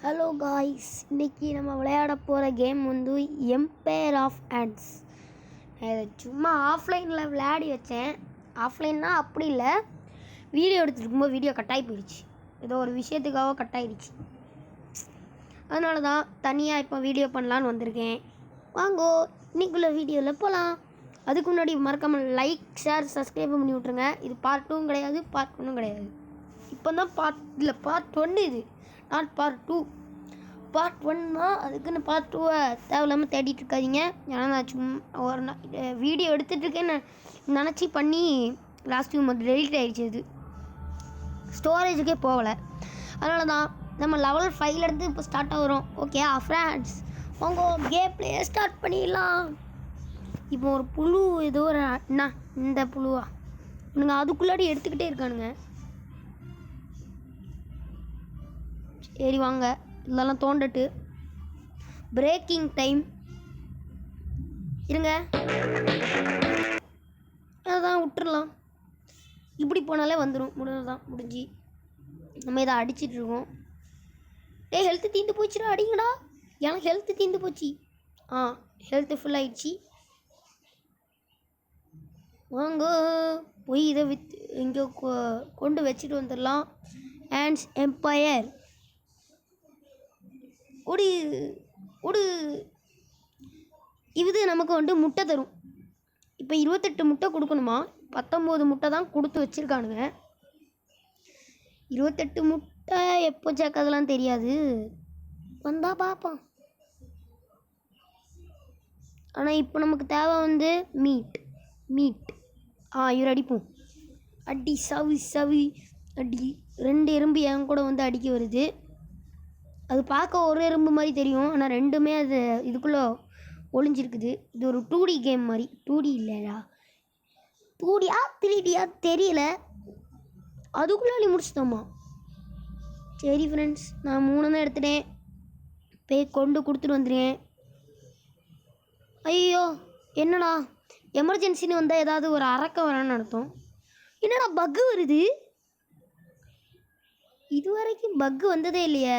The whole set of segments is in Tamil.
ஹலோ காய்ஸ், இன்றைக்கி நம்ம விளையாட போகிற கேம் வந்து எம்பையர் ஆஃப் ஆண்ட்ஸ். இதை சும்மா ஆஃப்லைனில் விளையாடி வச்சேன். ஆஃப்லைன்னா அப்படி இல்லை, வீடியோ எடுத்துருக்கும்போது வீடியோ கட்டாகி போயிடுச்சு. ஏதோ ஒரு விஷயத்துக்காக கட்டாயிடுச்சு. அதனால தான் தனியாக இப்போ வீடியோ பண்ணலான்னு வந்திருக்கேன். வாங்கோ இன்றைக்குள்ள வீடியோவில் போகலாம். அதுக்கு முன்னாடி மறக்காமல் லைக், ஷேர், சப்ஸ்கிரைப் பண்ணி விட்ருங்க. இது பார்ட் 2 கிடையாது, பார்ட் 1 கிடையாது. இப்போ தான் பார்ட் 1 இது, நாட் பார்ட் 2. பார்ட் 1 அதுக்குன்னு பார்ட் 2 தேவையில்லாமல் தேடிட்டு இருக்காதிங்க. ஏன்னா நான் சும்மா ஒரு வீடியோ எடுத்துகிட்ருக்கேன்னு நினச்சி பண்ணி லாஸ்ட் மந்த் டெலிட் ஆகிடுச்சு. இது ஸ்டோரேஜுக்கே போகலை. அதனால தான் நம்ம லெவல் 5லேருந்து இப்போ ஸ்டார்ட் ஆகிறோம். ஓகே ஃப்ரெண்ட்ஸ், உங்கள் கேம் பிளே ஸ்டார்ட் பண்ணிடலாம். இப்போ ஒரு புழு ஏதோ ஒரு அண்ணா, இந்த புழுவா இவனுங்க அதுக்குள்ளாடி எடுத்துக்கிட்டே இருக்கானுங்க. சரி வாங்க, இதெல்லாம் தோண்டட்டு பிரேக்கிங் டைம் இருங்க. அதான் விட்டுடலாம், இப்படி போனாலே வந்துடும். முடிஞ்சு நம்ம இதை அடிச்சிட்ருக்கோம். ஹெல்த்து தீர்ந்து போச்சுடா, அடிங்கடா. எனக்கு ஹெல்த்து தீர்ந்து போச்சு. ஹெல்த்து ஃபுல் ஆகிடுச்சி. வாங்க போய் இதை இங்கே கொண்டு வச்சுட்டு வந்துடலாம். ஆண்ட்ஸ் எம்பையர் ஒரு இது நமக்கு வந்து முட்டை தரும். இப்போ 28 முட்டை கொடுக்கணுமா? 19 முட்டை தான் கொடுத்து வச்சுருக்கானுங்க. 28 முட்டை எப்போ சேர்க்கறதுலாம் தெரியாது, வந்தால் பார்ப்போம். ஆனால் இப்போ நமக்கு தேவை வந்து மீட். இவர் அடிப்போம். அடி சவி அடி. 2 எறும்பு என் கூட வந்து அடிக்க வருது. அது பார்க்க ஒரு எறும்பு மாதிரி தெரியும், ஆனால் ரெண்டுமே அது இதுக்குள்ளே ஒளிஞ்சிருக்குது. இது ஒரு 2D கேம் மாதிரி. 2D இல்லைடா, 2Dயா 3Dயா தெரியல. அதுக்குள்ளே முடிச்சுட்டோமா? சரி ஃப்ரெண்ட்ஸ், நான் 3 தான் எடுத்துட்டேன். போய் கொண்டு கொடுத்துட்டு வந்துடுறேன். ஐயோ என்னடா எமர்ஜென்சின்னு வந்தால் ஏதாவது ஒரு அரக்க வரான்னு அர்த்தம். என்னடா பக்கு வருது? இது வரைக்கும் பக்கு வந்ததே இல்லையே.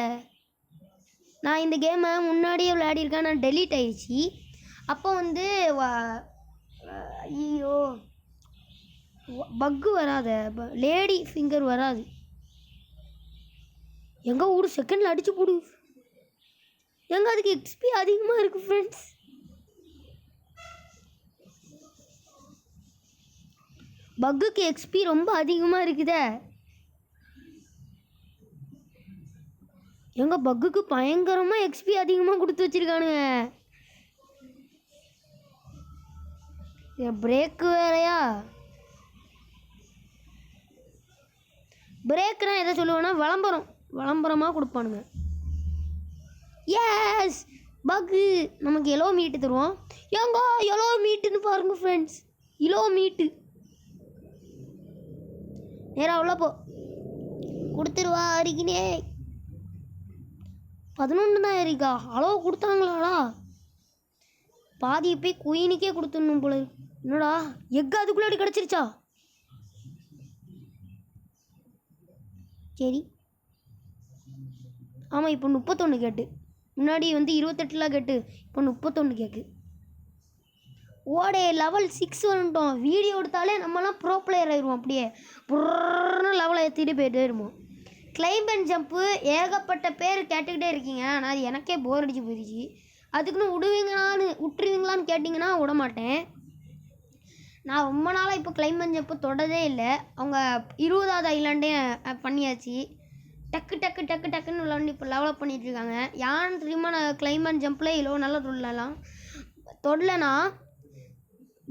நான் இந்த கேமை முன்னாடியே விளையாடிருக்கேன், நான் டெலீட் ஆகிடுச்சி. அப்போ வந்து ஐயோ பக்கு வராத, லேடி ஃபிங்கர் வராது. எங்கே ஒரு செகண்டில் அடித்து போடு. எங்கே அதுக்கு எக்ஸ்பி அதிகமாக இருக்குது ஃப்ரெண்ட்ஸ். பக்குக்கு எக்ஸ்பி ரொம்ப அதிகமாக இருக்குதே. எங்கள் பக்குக்கு பயங்கரமாக எக்ஸ்பி அதிகமாக கொடுத்து வச்சுருக்கானுங்க. பிரேக்கு வேறையா? பிரேக்குனா எதை சொல்லுவேன்னா விளம்பரமாக கொடுப்பானுங்க. எஸ் பக்கு நமக்கு எல்லோ மீட்டு தருவோம். ஏங்க எல்லோ மீட்டுன்னு பாருங்கள் ஃப்ரெண்ட்ஸ், எல்லோ மீட்டு. நேராக உள்ள போ, கொடுத்துருவா. அடிக்கினே 11 தான் இருக்கா? அளவு கொடுத்தாங்களாடா? பாதியை போய் குயினுக்கே கொடுத்துடணும் போல. என்னடா எக்கு அதுக்குள்ளாடி கிடச்சிருச்சா? சரி ஆமாம், இப்போ 31 கேட்டு. முன்னாடி வந்து 28 கேட்டு, இப்போ 31 கேக்கு. ஓடே லெவல் 6 வந்துட்டோம். வீடியோ எடுத்தாலே நம்மலாம் ப்ரோ பிளேயர் ஆயிடுவோம். அப்படியே புறன்னு லெவலை ஏற்றிட்டு போயிட்டே இருப்போம். கிளைம்ப் அண்ட் ஜம்ப்பு ஏகப்பட்ட பேர் கேட்டுக்கிட்டே இருக்கீங்க, ஆனால் அது எனக்கே போர் அடிச்சு போயிடுச்சு. அதுக்குன்னு விட்டுருவீங்களான்னு கேட்டிங்கன்னா விட மாட்டேன். நான் ரொம்ப நாளாக இப்போ கிளைம்ப் அண்ட் ஜம்ப்பு தொடதே இல்லை. அவங்க 20வது ஐலாண்டே பண்ணியாச்சு. டக்குன்னு விளாண்டு இப்போ லெவலப் பண்ணிகிட்ருக்காங்க. யான்னு தெரியுமா? நான் கிளைம்ப் அண்ட் ஜம்பில் இவ்வளோ நல்லா தொடலைன்னா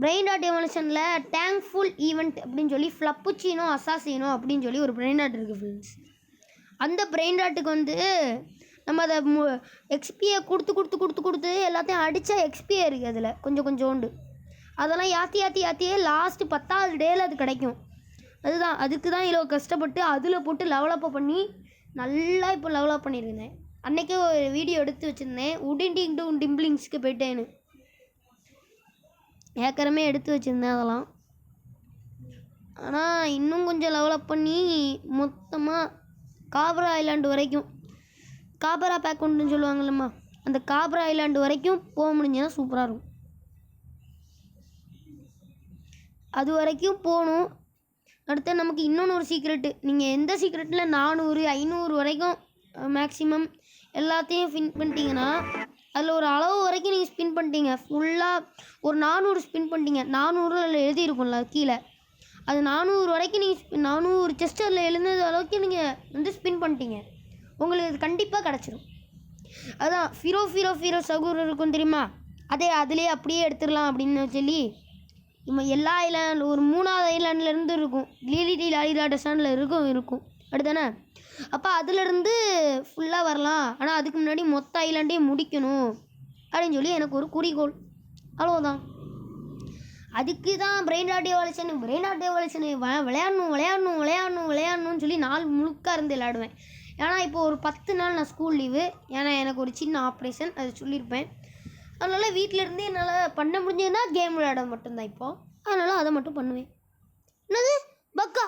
பிரெயின் டாட் எவல்யூஷனில் டேங்க்ஃபுல் ஈவெண்ட் அப்படின்னு சொல்லி ஃப்ளப்புச்சினோ அசாசினோ அப்படின்னு சொல்லி ஒரு பிரெயின் டாட் இருக்குது ஃப்ரெண்ட்ஸ். அந்த பிரெயின் டாட்டுக்கு வந்து நம்ம அதை எக்ஸ்பியை கொடுத்து எல்லாத்தையும் அடித்தா எக்ஸ்பியே இருக்குது அதில் கொஞ்சோண்டு. அதெல்லாம் யாத்தியே லாஸ்ட்டு 10வது டேயில் அது கிடைக்கும். அதுக்கு தான் இவ்வளோ கஷ்டப்பட்டு அதில் போட்டு லெவலப்பை பண்ணி நல்லா இப்போ லெவலப் பண்ணியிருந்தேன். அன்றைக்கே ஒரு வீடியோ எடுத்து வச்சுருந்தேன், உடிண்டிங் டு டிம்பிளிங்ஸ்க்கு போயிட்டேன்னு ஏற்கனவே எடுத்து வச்சுருந்தேன் அதெல்லாம். ஆனால் இன்னும் கொஞ்சம் லெவலப் பண்ணி மொத்தமாக காப்ரா ஐலாண்டு வரைக்கும். காபரா பேக் ஒன்றுன்னு சொல்லுவாங்கல்லம்மா, அந்த காபரா ஐலாண்டு வரைக்கும் போக முடிஞ்சுன்னா சூப்பராக இருக்கும். அது வரைக்கும் போகணும். அடுத்து நமக்கு இன்னொன்று ஒரு சீக்ரெட்டு, நீங்கள் எந்த சீக்ரெட்டில் 400 500 வரைக்கும் மேக்ஸிமம் எல்லாத்தையும் ஸ்பின் பண்ணிட்டீங்கன்னா, அதில் ஒரு அளவு வரைக்கும் நீங்கள் ஸ்பின் பண்ணிட்டீங்க, ஃபுல்லாக ஒரு 400 ஸ்பின் பண்ணிட்டீங்க, 400 அதில் எழுதியிருக்கும்ல கீழே, அது 400 வரைக்கும் நீங்கள் 400 செஸ்ட் அதில் எழுந்தது அளவுக்கு நீங்கள் வந்து ஸ்பின் பண்ணிட்டீங்க, உங்களுக்கு அது கண்டிப்பாக கிடச்சிரும். அதான் ஃபீரோ சகூர் இருக்கும் தெரியுமா, அதே அதிலே அப்படியே எடுத்துடலாம் அப்படின்னு சொல்லி நம்ம எல்லா ஐலாண்ட் ஒரு 3வது ஐலாண்ட்லேருந்து இருக்கும், லீலிடி லாலிலா டெசாண்டில் இருக்கும் அப்படிதானே. அப்போ அதுலேருந்து ஃபுல்லாக வரலாம், ஆனால் அதுக்கு முன்னாடி மொத்த ஐலாண்டையும் முடிக்கணும் அப்படின்னு சொல்லி எனக்கு ஒரு குறிக்கோள், அவ்வளோதான். அதுக்கு தான் பிரெயின் ராட் எவல்யூஷன் விளையாடணும்னு சொல்லி நாள் முழுக்க இருந்து விளையாடுவேன். ஏன்னா இப்போ ஒரு 10 நாள் நான் ஸ்கூல் லீவு, ஏன்னா எனக்கு ஒரு சின்ன ஆப்ரேஷன், அது சொல்லியிருப்பேன். அதனால் வீட்டிலேருந்தே என்னால் பண்ண முடிஞ்சதுன்னா கேம் விளையாட மட்டும்தான் இப்போது, அதனால் அதை மட்டும் பண்ணுவேன். என்னது பக்கா?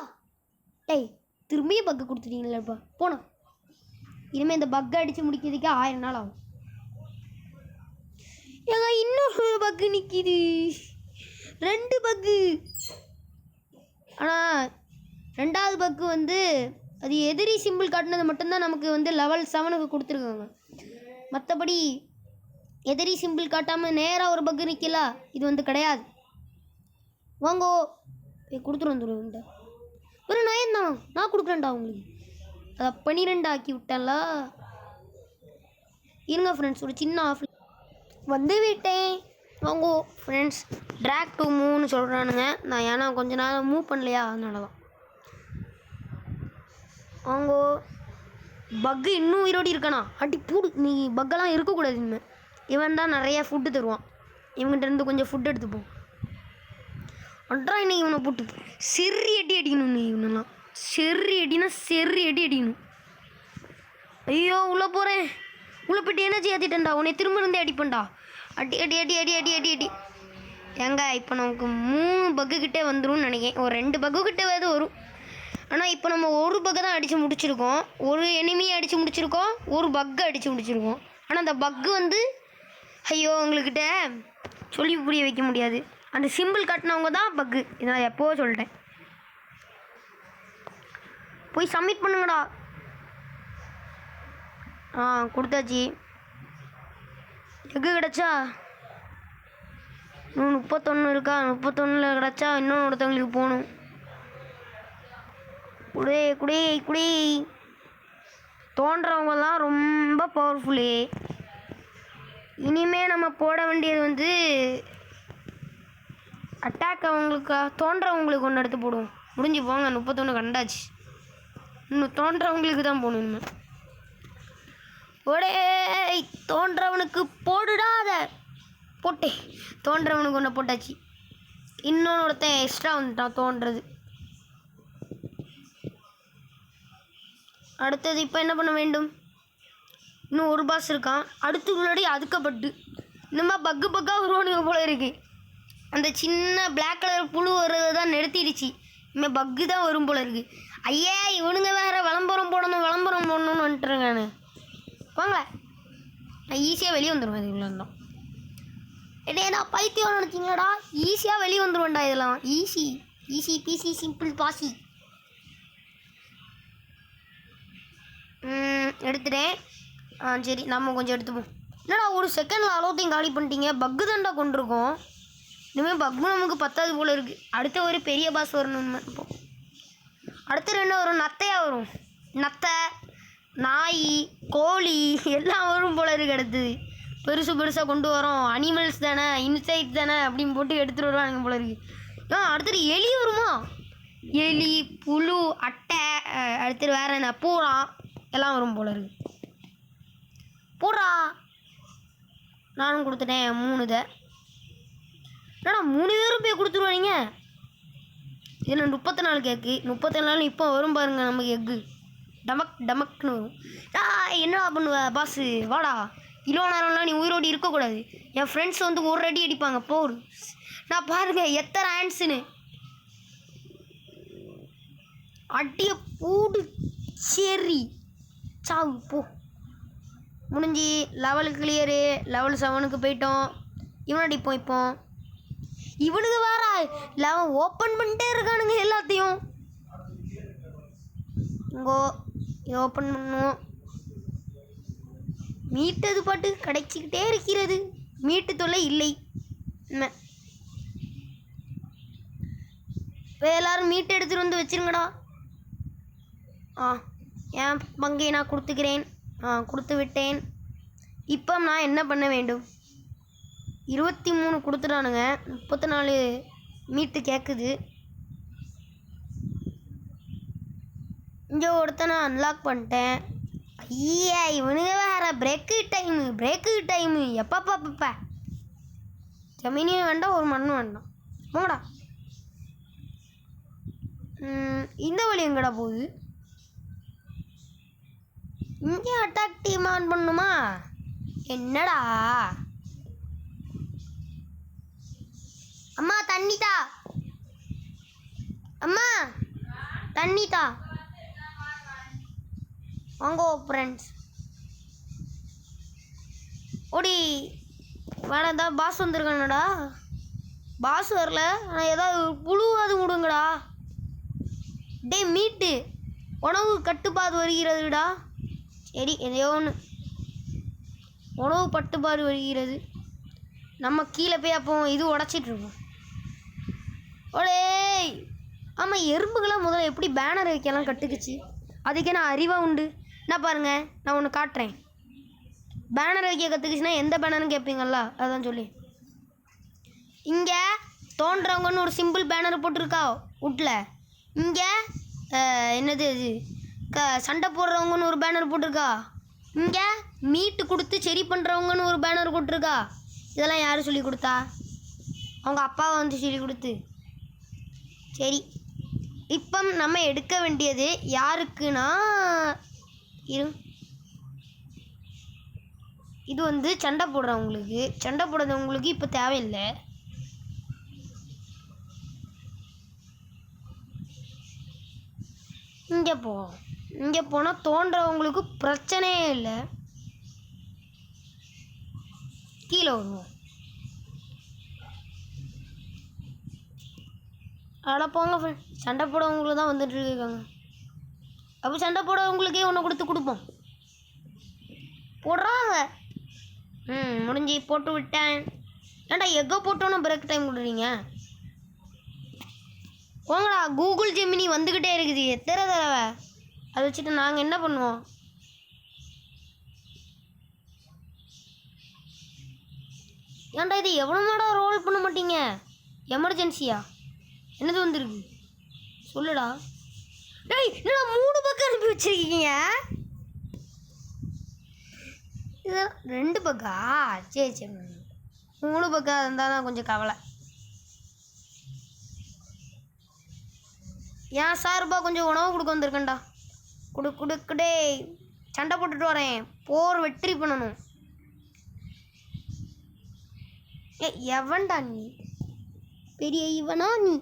டேய் திரும்பியும் பக்கு கொடுத்துட்டீங்களேப்பா, போனோம். இனிமேல் இந்த பக்கை அடித்து முடிக்கிறதுக்கே 1000 நாள் ஆகும். ஏங்க இன்னொரு பக்கு நிற்கிது, 2 பக்கு. ஆனால் 2வது பக்கு வந்து அது எதிரி சிம்பிள் காட்டினது மட்டும்தான் நமக்கு வந்து லெவல் 7க்கு கொடுத்துருக்காங்க. மற்றபடி எதிரி சிம்பிள் காட்டாமல் நேராக ஒரு பக்கு நிற்கல, இது வந்து கிடையாது. வாங்கோ கொடுத்துட்டு வந்துடுவேன்டா, ஒரு நயன்தான் நான் கொடுக்குறேன்டா உங்களுக்கு. அதை 12 ஆக்கி விட்டேன்ல. இருங்க ஃப்ரெண்ட்ஸ், ஒரு சின்ன ஆஃப் வந்து விட்டேன். வாங்கோ ஃப்ரெண்ட்ஸ், ட்ராக் டு மூவ்னு சொல்கிறானுங்க. நான் ஏன்னா கொஞ்ச நேரம் மூவ் பண்ணலையா, அதனால தான். வாங்கோ. பக்கு இன்னும் உயிரோடி இருக்கானா, அடி பூடு. நீ பக்கெல்லாம் இருக்கக்கூடாது இனிமேல். இவன் தான் நிறையா ஃபுட்டு தருவான், இவங்கிட்ட இருந்து கொஞ்சம் ஃபுட் எடுத்துப்போம். அட்ரா இன்னைக்கு இவனை போட்டு செறி அடிக்கணும். நீ இவனெல்லாம் செறி அடிக்கணும். ஐயோ உள்ளே போகிறேன், உள்ளே போய்ட்டு எனர்ஜி ஏற்றிட்டேன்டா, உன்னை திரும்ப இருந்தே அடிப்பேன்டா. அடி அடி அடி அடி அடி அடி அடி. ஏங்க இப்போ நமக்கு 3 பக்கு கிட்டே வந்துடும் நினைக்கிறேன், ஒரு 2 பக்கு கிட்டே வரும். ஆனால் இப்போ நம்ம ஒரு பக்கை தான் அடித்து முடிச்சிருக்கோம், ஒரு எனிமியை அடித்து முடிச்சிருக்கோம், ஒரு பக்கை அடித்து முடிச்சிருக்கோம். ஆனால் அந்த பக்கு வந்து ஐயோ உங்கள்கிட்ட சொல்லி புரிய வைக்க முடியாது, அந்த சிம்பிள் காட்டினவங்க தான் பக்கு, இதை நான் எப்போவோ சொல்லிட்டேன். போய் சப்மிட் பண்ணுங்கடா. கொடுத்தாச்சு. எக்கு கிடச்சா இன்னும் 31 இருக்கா, 31 கிடச்சா இன்னொன்று ஒருத்தவங்களுக்கு போகணும். குடி தோன்றவங்கலாம் ரொம்ப பவர்ஃபுல்லு. இனிமேல் நம்ம போட வேண்டியது வந்து அட்டாக். அவங்களுக்கு தோன்றவங்களுக்கு ஒன்று எடுத்து போடுவோம், முடிஞ்சு போங்க. 31 கண்டாச்சு, இன்னும் தோன்றவங்களுக்கு தான் போகணும். இனிமேல் ஒடே தோன்றவனுக்கு போடுடா, அதை போட்டே. தோன்றவனுக்கு ஒன்று போட்டாச்சு, இன்னொன்று ஒருத்தன் எக்ஸ்ட்ரா வந்துட்டான் தோன்றது. அடுத்தது இப்போ என்ன பண்ண வேண்டும், இன்னும் ஒரு பாஸ் இருக்கான். அடுத்து முன்னாடி அதுக்கப்பட்டு இந்த பக்காக வருவானுங்க போல இருக்கு. அந்த சின்ன பிளாக் கலர் புழு வர்றது தான் நிறுத்திடுச்சு, இனிமேல் பக்கு தான் வரும் போல இருக்கு. ஐயா இவனுங்க வேறு விளம்பரம் போடணும்னு வந்துட்டுருங்க. வாங்க, நான் ஈஸியாக வெளியே வந்துடுவேன். இதுக்குள்ள இருந்தோம் ஏடா பைத்தியம் நினச்சிங்களாடா, ஈஸியாக வெளியே வந்துடுவேன்டா. இதெல்லாம் ஈஸி பீசி சிம்பிள் பாசி. எடுத்துட்டேன். சரி நம்ம கொஞ்சம் எடுத்துப்போம். என்னடா ஒரு செகண்டில் அளவுத்தையும் காலி பண்ணிட்டீங்க, பக்கு தான்டா கொண்டிருக்கோம். இனிமேல் பக்கு நமக்கு பத்தாது போல் இருக்குது. அடுத்த ஒரு பெரிய பாஸ் வரணும். இப்போ அடுத்து என்ன வரும், நத்தையாக வரும். நத்தை, நாய், கோழி எல்லாம் வரும் போல இருக்குது. அடுத்தது பெருசாக கொண்டு வரோம். அனிமல்ஸ் தானே, இன்சைட் தானே அப்படின்னு போட்டு எடுத்துகிட்டு வருவானுங்க போல இருக்குது. அடுத்தது எலி வருமா, எலி, புழு, அட்டை, அடுத்தது வேறு என்ன, பூரா எல்லாம் வரும் போல இருக்கு. பூரா நானும் கொடுத்துட்டேன் 3 இதை. என்னடா 3 பேரும் போய் கொடுத்துருவாங்க. இதில் 34 கேக்கு, 34 இப்போ வரும் பாருங்க நமக்கு எக்கு. டமக்னு வரும். என்னடா பண்ணுவ பாஸு, வாடா. இவ்வளோ நேரம்லாம் நீ உயிரோடு இருக்கக்கூடாது. என் ஃப்ரெண்ட்ஸ் வந்து ஒரு அடி அடிப்பாங்க போர். நான் பாருங்க எத்தனை ஹேண்ட்ஸுன்னு அடியை போடு. சரி சாவு போ. முடிஞ்சு லெவல் கிளியரு. லெவல் 7க்கு போயிட்டோம். இவன் அடிப்போம். இப்போ இவனுக்கு வேற லெவல் ஓப்பன் பண்ணிட்டே இருக்கானுங்க எல்லாத்தையும். இங்கோ இதை ஓப்பன் பண்ணுவோம். மீட்டது பாட்டு கிடைச்சிக்கிட்டே இருக்கிறது. மீட்டு தொல்லை இல்லை. என்ன இப்போ எல்லோரும் மீட்டு எடுத்துகிட்டு வந்து வச்சுருங்கடா. என் பங்கை நான் கொடுத்துக்கிறேன். கொடுத்து விட்டேன். இப்போ நான் என்ன பண்ண வேண்டும்? 23 கொடுத்துட்டானுங்க. 34 மீட்டு கேட்குது. இங்கே ஒருத்தனை அன்லாக் பண்ணிட்டேன். ஐயா இவனுங்க வேறு பிரேக்கு டைமு எப்பப்பா ஜமீனியும் வேண்டாம், ஒரு மண்ணும் வேண்டாம். போங்கடா. இந்த வழி எங்கடா போகுது? இங்கே அட்டாக் டீம் ஆன் பண்ணுமா? என்னடா அம்மா தண்ணிதா, அம்மா தண்ணிதா. வாங்கோ ஃப்ரெண்ட்ஸ். ஓடி வேணாதா. பாஸ் வந்துருக்கானடா. பாஸ் வரல, ஆனால் ஏதாவது புழுவாது விடுங்கடா. டே மீட்டு உணவு கட்டுப்பாடு வருகிறதுடா. சரி எதையோ ஒன்று. உணவு கட்டுப்பாடு வருகிறது. நம்ம கீழே போய் அப்போ இது உடச்சிட்ருக்கோம். ஓடே ஆமாம், எறும்புகளாம் முதல்ல எப்படி பேனர் வைக்கலாம் கட்டுக்குச்சு. அதுக்கே நான் அறிவாக உண்டு. என்ன பாருங்கள், நான் ஒன்று காட்டுறேன். பேனர் வைக்க கற்றுக்குச்சுன்னா எந்த பேனர்னு கேட்பீங்களா? அதான் சொல்லி இங்கே தோன்றவங்கன்னு ஒரு சிம்பிள் பேனர் போட்டிருக்கா வீட்டில். இங்கே என்னது இது சண்டை போடுறவங்கன்னு ஒரு பேனர் போட்டிருக்கா. இங்கே மீட்டு கொடுத்து சரி பண்ணுறவங்கன்னு ஒரு பேனர் போட்டிருக்கா. இதெல்லாம் யார் சொல்லி கொடுத்தா? அவங்க அப்பாவை வந்து சொல்லி கொடுத்து. சரி இப்போ நம்ம எடுக்க வேண்டியது யாருக்குன்னா இது வந்து சண்டை போடுறவங்களுக்கு. சண்டை போடுறவங்களுக்கு இப்போ தேவையில்லை. இங்கே போனால் தோன்றவங்களுக்கு பிரச்சனையே இல்லை. கீழே வருவோம். அட போங்க ஃப்ரெண்ட், சண்டை போடவங்களுக்கு தான் வந்துட்டு இருக்காங்க. அப்போ சண்டை போடவங்களுக்கே ஒன்று கொடுப்போம். போடுறாங்க. முடிஞ்சு போட்டு விட்டேன். ஏன்டா எங்கே போட்டோன்னு பிரேக் டைம் கொடுறீங்க? போங்கடா. கூகுள் ஜெமினி வந்துக்கிட்டே இருக்குது எத்தனை தடவை. அதை வச்சுட்டு நாங்கள் என்ன பண்ணுவோம்? ஏன்டா இது எவ்வளோ நேரம் ரோல் பண்ண மாட்டீங்க? எமர்ஜென்சியா என்னது வந்துருக்கு சொல்லுடா. டேய் என்னடா 3 பக்கம் அனுப்பி வச்சிருக்கீங்க? இது 2 பக்கா? சரி 3 பக்கம் இருந்தால் தான் கொஞ்சம் கவலை. ஏன் சார்பா கொஞ்சம் உணவு கொடுக்க வந்திருக்கேன்டா. கொடுக்குடே. சண்டை போட்டுட்டு வரேன். போர் வெற்றி பண்ணணும். எவன்டா நீ? பெரிய இவனா நீ?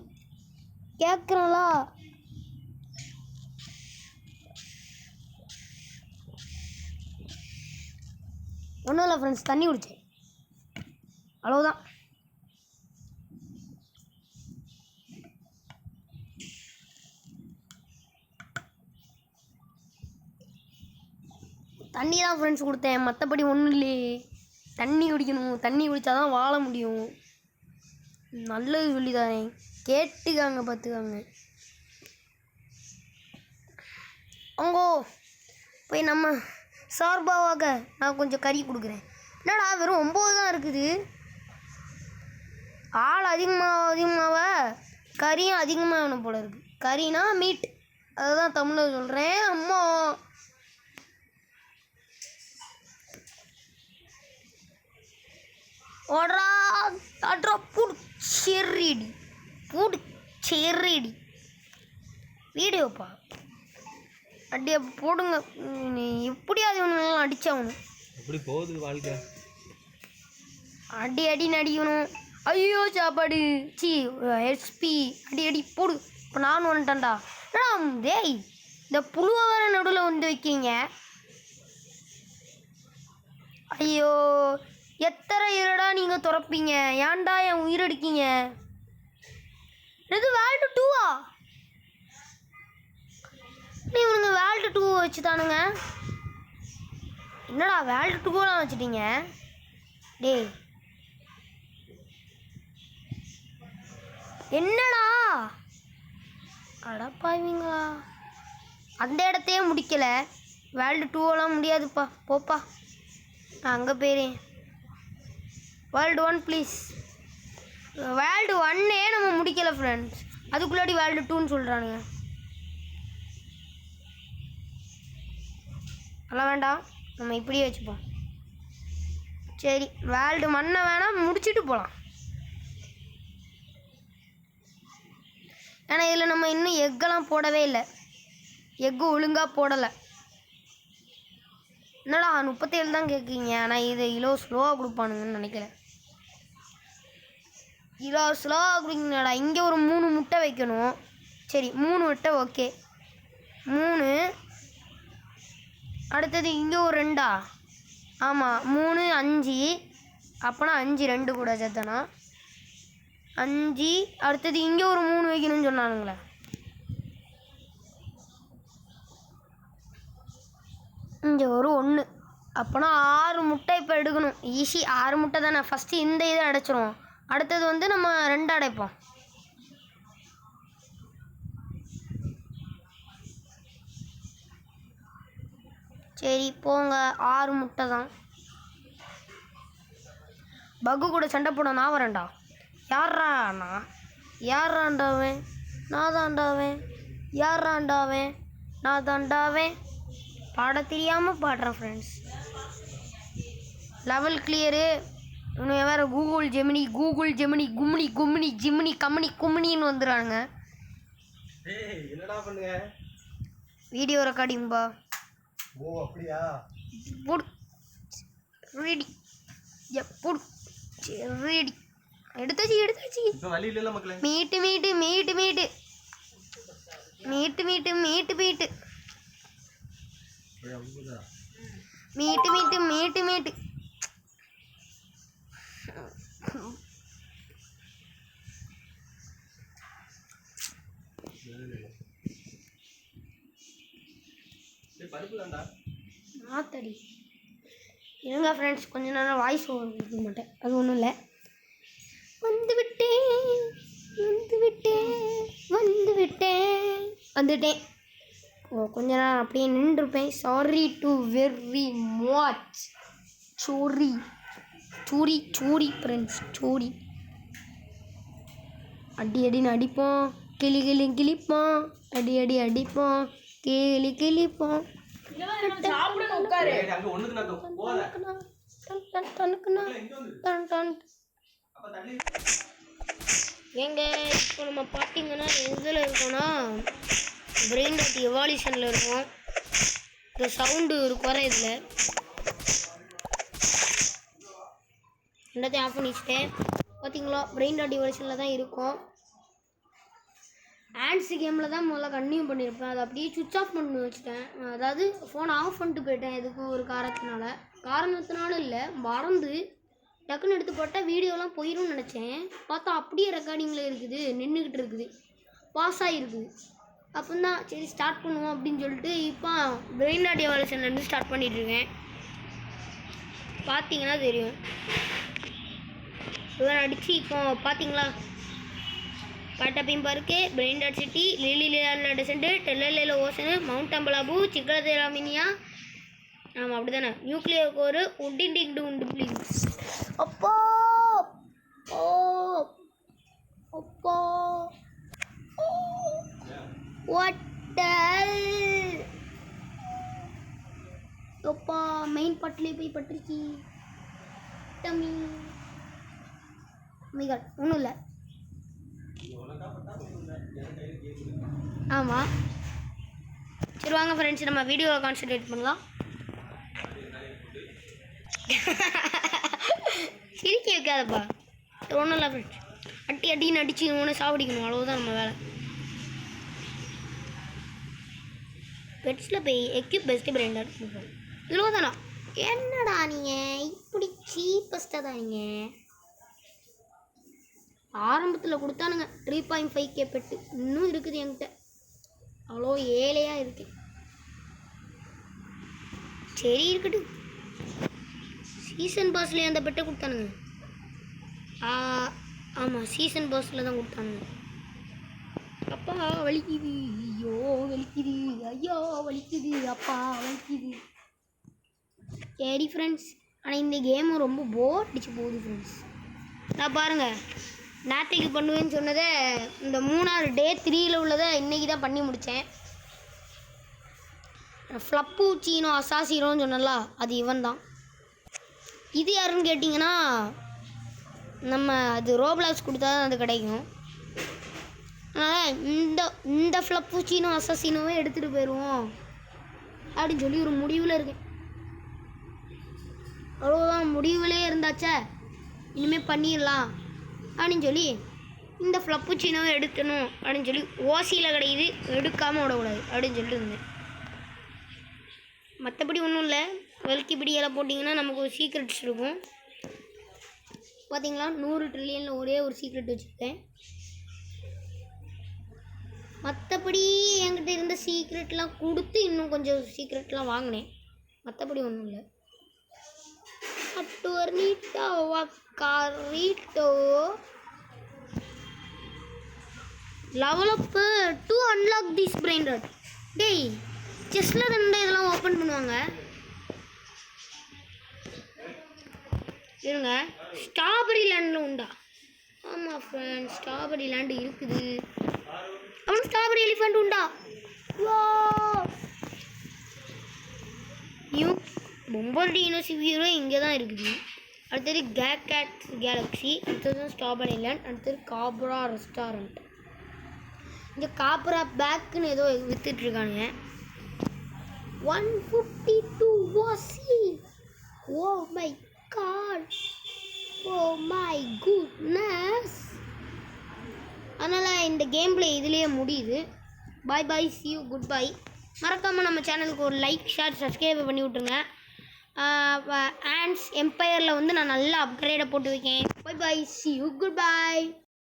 கேட்குறா. ஒன்றும் இல்லை ஃப்ரெண்ட்ஸ், தண்ணி குடிச்சேன் அவ்வளோதான். தண்ணி தான் ஃப்ரெண்ட்ஸ் கொடுத்தேன், மற்றபடி ஒன்றும் இல்லையே. தண்ணி குடிக்கணும், தண்ணி குடித்தா தான் வாழ முடியும். நல்லது சொல்லிதானே, கேட்டுக்காங்க பார்த்துக்காங்க. அவங்க போய் நம்ம சார்பாவாக நான் கொஞ்சம் கறி கொடுக்குறேன். என்னடா வெறும் 9 தான் இருக்குது. ஆள் அதிகமாக கறியும் அதிகமாக வேணும் போல இருக்குது. கறினா மீட், அதுதான் தமிழில் சொல்கிறேன். அம்மா ஓடுறா அட்ரா பூடு செரிடி வீடியோப்பா. அடியா போடுங்க. நீ எப்படியாவது இவனுங்களாம் அடிச்சாகணும். எப்படி போகுது வாழ்க்கை? அடின்னு அடிக்கணும். ஐயோ சாப்பாடு எஸ்பி அடி போடு. இப்போ நானும் வந்துட்டேன்டா. டேய் இந்த புழுவை வேற நடுவில் வந்து வைக்கிங்க. ஐயோ, எத்தனை இருடா நீங்கள் துறப்பீங்க? ஏன்டா என் உயிர் அடிக்கீங்க? இது வேல்டு 2-ஆ? இவனுங்க வேல்டு 2 வச்சுதானுங்க. என்னடா வேல்டு 2-லாம் வச்சுட்டீங்க? டேய் என்னடா அடப்பாவீங்களா? அந்த இடத்தையே முடிக்கலை. வேர்ல்டு 2-லாம் முடியாதுப்பா, போப்பா. நான் அங்கே போயிறேன். World 1 please. வேர்ல்டு 1 நம்ம முடிக்கலை ஃப்ரெண்ட்ஸ், அதுக்குள்ளாடி வேர்ல்டு 2ன்னு சொல்கிறானுங்க. அதெல்லாம் வேண்டாம், நம்ம இப்படியே வச்சுப்போம். சரி, வேர்ல்டு 1 வேணால் முடிச்சுட்டு போகலாம். ஏன்னா இதில் நம்ம இன்னும் எக்கெல்லாம் போடவே இல்லை. எக்கு ஒழுங்காக போடலை. என்னடா 37 தான் கேட்குறீங்க, ஆனால் இது இவ்வளோ ஸ்லோவாக கொடுப்பானுங்கன்னு நினைக்கிறேன். இவ்வளோ ஸ்லோவாக கொடுக்குங்கடா. இங்கே ஒரு 3 முட்டை வைக்கணும். சரி 3 முட்டை ஓகே. 3. அடுத்தது இங்கே ஒரு 2. ஆமாம் 3 5. அப்போனா 5 2 கூட சேர்த்தனா 5. அடுத்தது இங்கே ஒரு 3 வைக்கணும்னு சொன்னானுங்களே. இங்கே ஒரு 1. அப்போனா 6 முட்டை இப்போ எடுக்கணும். ஈஸி 6 முட்டை தானே. ஃபஸ்ட்டு இந்த இதை அடைச்சிருவோம். அடுத்தது வந்து நம்ம 2 அடைப்போம். சரி போங்க, 6 முட்டை தான். பக்கு கூட சண்டை போட நான் வரேன்டா. யாராண்ணா? யாராண்டாவேன்? நான் தாண்டாவேன். யாராண்டாவேன்? நான் தாண்டாவேன். பாட தெரியாமல் பாடுறேன் ஃப்ரெண்ட்ஸ். Level clear. இன்னும் வேறு கூகுள் ஜெமினி கும்மினி கும்மினி ஜிமினி கம்மினி கும்மினின்னு வந்துடுறானுங்க. வீடியோ ரெக்கார்டிங்பா. ஓ அப்படியா? Ready ready. எடுத்தாச்சு. இப்போ வழி இல்ல மக்களே. மீட்டு மாத்தடி. இருங்க ஃப்ரெண்ட்ஸ், கொஞ்ச நேரம் வாய்ஸ் ஓவர் கொடுக்க மாட்டேன், அது ஒன்றும் இல்லை. வந்துட்டேன். ஓ கொஞ்ச நேரம் அப்படியே நின்றுருப்பேன். Sorry to very much. Sorry friends, sorry. அடின்னு அடிப்போம், கிளிப்போம். அடிப்போம், கிளிப்போம். ஏங்க இப்போ நம்ம பார்த்தீங்கன்னா எதில் இருக்கோன்னா பிரெயின் டாட் எவால்யூஷனில் இருக்கும். இந்த சவுண்டு இருக்கும் வர இதில் எல்லாத்தையும் ஆஃப் பண்ணி வச்சுட்டேன். பார்த்தீங்களா, பிரெயின் டாட் எவால்யூஷனில் தான் இருக்கும். ஆன்ஸ் கேமில் தான் முதல்ல கன்டினியூ பண்ணியிருப்பேன். அதை அப்படியே சுவிட்ச் ஆஃப் பண்ணி வச்சுட்டேன். அதாவது ஃபோனை ஆஃப் பண்ணிட்டு போயிட்டேன். எதுக்கு ஒரு காரணத்தினால இல்லை, மறந்து டக்குன்னு எடுத்து போட்டால் வீடியோலாம் போயிடும்னு நினச்சேன். பார்த்தா அப்படியே ரெக்கார்டிங்கில் இருக்குது, நின்றுக்கிட்டு இருக்குது, பாஸ் ஆகிருக்குது. அப்போ தான் சரி ஸ்டார்ட் பண்ணுவோம் அப்படின்னு சொல்லிட்டு இப்போ பிரெயின் டாட் எவால்யூஷன்லேருந்து ஸ்டார்ட் பண்ணிகிட்ருக்கேன். பார்த்தீங்கன்னா தெரியும், இதெல்லாம் அடித்து இப்போ பார்த்தீங்களா பாட்டப்பையும் பார்க்கு, பிரெயின் டாட் சிட்டி, லிலிலேல டெசென்ட், டெல்லலேல ஓசனு, மவுண்ட் அம்பலாபு, சிக்கலதேராமினியா. ஆமாம் அப்படி தானே. நியூக்ளியர் கோரு உண்டிண்டிங் உண்டு ப்ளீஸ். அப்பா அப்பா மெயின் பாட்டிலே போய் பட்டுருச்சு. டம்மி மிகாட் ஒன்றும் இல்லை. ஆமாம் சரி வாங்க ஃப்ரெண்ட்ஸ், நம்ம வீடியோவை கான்சன்ட்ரேட் பண்ணலாம். சிரிக்க வைக்காதப்பா, ஒன்றும் இல்லை ஃப்ரெண்ட்ஸ். அடின்னு அடித்து ஒன்று சாப்பிடிக்கணும், அவ்வளோதான் நம்ம வேலை. பெட்ஸில் போய் எக்யூப் பெஸ்ட்டு பிரெண்டர் இவ்வளோ தானா? என்னடா நீங்கள் இப்படி சீப்பஸ்ட்டாக தான் நீங்கள் ஆரம்பத்தில் கொடுத்தானுங்க 3.5K பெட்டு இன்னும் இருக்குது என்கிட்ட. அவ்வளோ ஏழையாக இருக்கேன். சரி இருக்கட்டும். சீசன் பாஸ்லேயே அந்த பெட்டை கொடுத்தானுங்க. ஆமாம், சீசன் பாஸில் தான் கொடுத்தானுங்க. அப்பா வலிக்குது, ஐயோ வலிக்குது, ஐயோ வலிக்குது, அப்பா வலிக்குது. சரி ஃப்ரெண்ட்ஸ், ஆனால் இந்த கேமும் ரொம்ப போர் அடிச்சு போகுது ஃப்ரெண்ட்ஸ். நான் பாருங்கள், நேற்றுக்கு பண்ணுவேன்னு சொன்னதை இந்த 3வது டே 3ல் உள்ளதை இன்றைக்கி தான் பண்ணி முடித்தேன். ஃப்ளப்பு சீனோ அசாசீனோன்னு சொன்னல, அது இவன் தான். இது யாருன்னு கேட்டிங்கன்னா, நம்ம அது ரோப்ளாக்ஸ் கொடுத்தா தான் அது கிடைக்கும். அதனால் இந்த ஃப்ளப்பூச்சினோ அசாசினோவே எடுத்துகிட்டு போயிடுவோம் அப்படின்னு சொல்லி ஒரு முடிவில் இருக்கேன். அவ்வளோதான், முடிவுலே இருந்தாச்சே, இனிமேல் பண்ணிடலாம் அப்படின்னு சொல்லி இந்த ஃப்ளப்பூச்சினோவை எடுக்கணும் அப்படின்னு சொல்லி ஓசியில் கிடையாது, எடுக்காமல் விடக்கூடாது அப்படின்னு சொல்லிட்டு இருந்தேன். மற்றபடி ஒன்றும் இல்லை. வெல்கிபிடியெல்லாம் போட்டிங்கன்னா நமக்கு ஒரு சீக்ரெட்ஸ் இருக்கும். பார்த்தீங்களா, 100 ட்ரில்லியனில் ஒரே ஒரு சீக்ரெட் வச்சுருக்கேன். மற்றபடி என்கிட்ட இருந்த சீக்ரெட்லாம் கொடுத்து இன்னும் கொஞ்சம் சீக்ரெட்லாம் வாங்கினேன். மற்றபடி ஒன்றும் இல்லை. Level up to unlock this brain rot. டேய், செஸ்ஸில் தான் இதெல்லாம் ஓப்பன் பண்ணுவாங்க. இருங்க, ஸ்ட்ராபெரி லேண்டில் உண்டா? ஆமாம் ஃப்ரெண்ட்ஸ், ஸ்ட்ராபெரி லேண்டு இருக்குது. அவனுக்கு ஸ்ட்ராபெரி எலிஃபண்ட் உண்டா? வா, நியூ பொம்பர்டி யூனிவர்சிட்டி இங்கே தான் இருக்குது. அடுத்தது கேட் கேலக்ஸி, அடுத்தது ஸ்ட்ராபெரி லேண்ட், அடுத்தது காப்ரா ரெஸ்டாரண்ட். இங்கே காப்ரா பேக்குன்னு ஏதோ விற்றுட்ருக்கானுங்க. 152 வாசி. Oh my God, oh my goodness. அதனால் இந்த கேம் பிளே இதுலேயே முடியுது. Bye bye, see you, goodbye. மறக்காமல் நம்ம சேனலுக்கு ஒரு லைக், ஷேர், சப்ஸ்கிரைப் பண்ணி விட்ருங்க. ஆண்ட்ஸ் எம்பையரில் வந்து நான் நல்லா அப்கிரேடை போட்டு வைக்கேன். பாய் bye, see you, good bye.